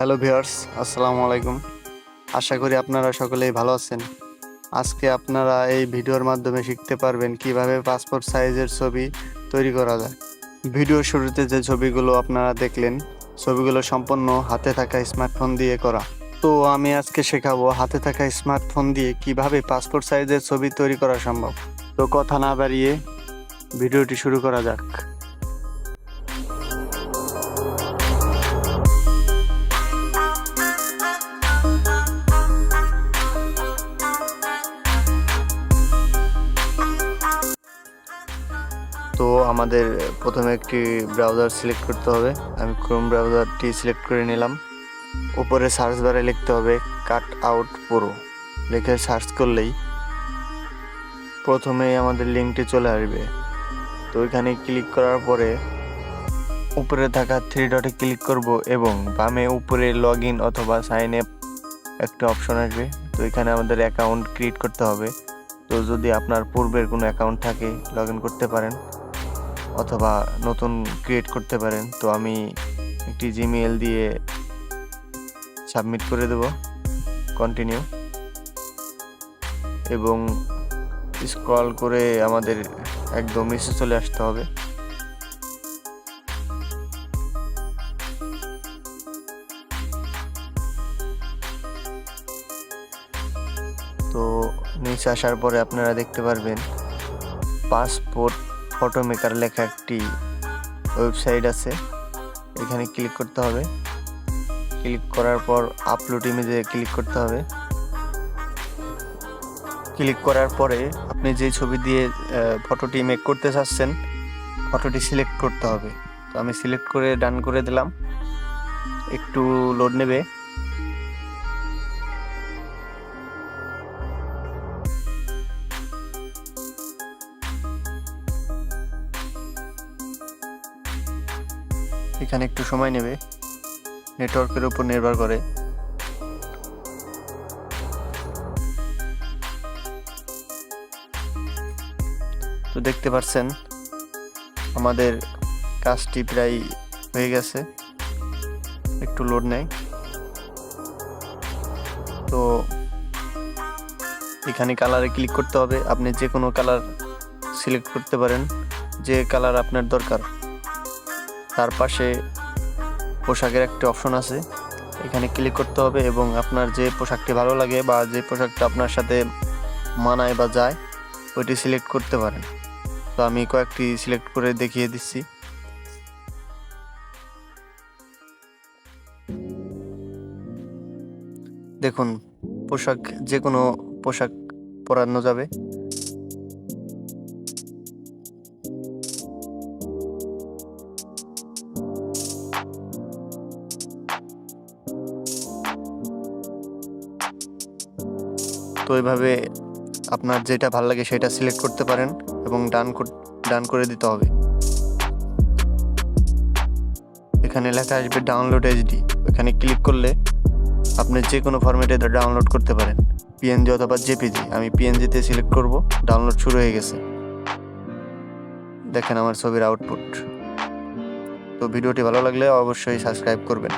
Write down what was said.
Hello viewers, আসসালামু আলাইকুম। আশা করি আপনারা সকলেই ভালো আছেন। আজকে আপনারা এই ভিডিওর মাধ্যমে শিখতে পারবেন কিভাবে পাসপোর্ট সাইজের ছবি তৈরি করা যায়। ভিডিওর শুরুতে যে ছবিগুলো আপনারা দেখলেন, ছবিগুলো সম্পূর্ণ হাতে থাকা স্মার্টফোন দিয়ে করা। তো আমি আজকে শেখাবো হাতে থাকা স্মার্টফোন দিয়ে কিভাবে পাসপোর্ট সাইজের ছবি তৈরি করা সম্ভব। তো কথা না বাড়িয়ে ভিডিওটি শুরু করা যাক। তো আমাদের প্রথমে একটি ব্রাউজার সিলেক্ট করতে হবে। আমি ক্রোম ব্রাউজারটি সিলেক্ট করে নিলাম। উপরে সার্চ বারে লিখতে হবে কাট আউট প্রো, লিখে সার্চ করলেই প্রথমেই আমাদের লিঙ্কটি চলে আসবে। তো এখানে ক্লিক করার পরে উপরে থাকা 3 ডটে ক্লিক করব এবং বামে উপরে লগ ইন অথবা সাইন আপ একটা অপশন আসবে। তো এখানে আমাদের অ্যাকাউন্ট ক্রিয়েট করতে হবে। তো যদি আপনার পূর্বের কোনো অ্যাকাউন্ট থাকে লগ ইন করতে পারেন অথবা নতুন ক্রিয়েট করতে পারেন। তো আমি একটি জিমেইল দিয়ে সাবমিট করে দেব, কন্টিনিউ, এবং স্ক্রল করে আমাদের একদম নিচে চলে আসতে হবে। তো নিচে আসার পরে আপনারা দেখতে পারবেন পাসপোর্ট ফটো মেকার লেখা একটি ওয়েবসাইট আছে। এখানে ক্লিক করতে হবে। ক্লিক করার পর আপলোড ইমেজে ক্লিক করতে হবে। ক্লিক করার পরে আপনি যে ছবি দিয়ে ফটোটি মেক করতে চাচ্ছেন ফটোটি সিলেক্ট করতে হবে। তো আমি সিলেক্ট করে ডান করে দিলাম। একটু লোড নেবে। এখানে একটু সময় নেবে, নেটওয়ার্কের উপর নির্ভর করে। তো দেখতে পাচ্ছেন আমাদের কাজটি প্রায় হয়ে গেছে। একটু লোড নেয়। তো এখানে কালারে ক্লিক করতে হবে। আপনি যে কোনো কালার সিলেক্ট করতে পারেন, যে কালার আপনার দরকার। তার পাশে পোশাকের একটা অপশন আছে, এখানে ক্লিক করতে হবে এবং আপনার যে পোশাকটি ভালো লাগে বা যে পোশাকটা আপনার সাথে মানায় বা যায় ওইটি সিলেক্ট করতে পারেন। তো আমি কয়েকটি সিলেক্ট করে দেখিয়ে দিচ্ছি। দেখুন, পোশাক যে কোনো পোশাক পরানো যাবে। তো এভাবে আপনার যেটা ভালো লাগে সেটা সিলেক্ট করতে পারেন এবং ডান করে দিতে হবে। এখানে লেখা আসবে ডাউনলোড এইচডি। এখানে ক্লিক করলে আপনি যে কোনো ফরম্যাটে ডাউনলোড করতে পারেন, পিএনজি অথবা জেপিজি। আমি পিএনজিতে সিলেক্ট করব। ডাউনলোড শুরু হয়ে গেছে। দেখেন আমার ছবির আউটপুট। তো ভিডিওটি ভালো লাগলে অবশ্যই সাবস্ক্রাইব করবেন।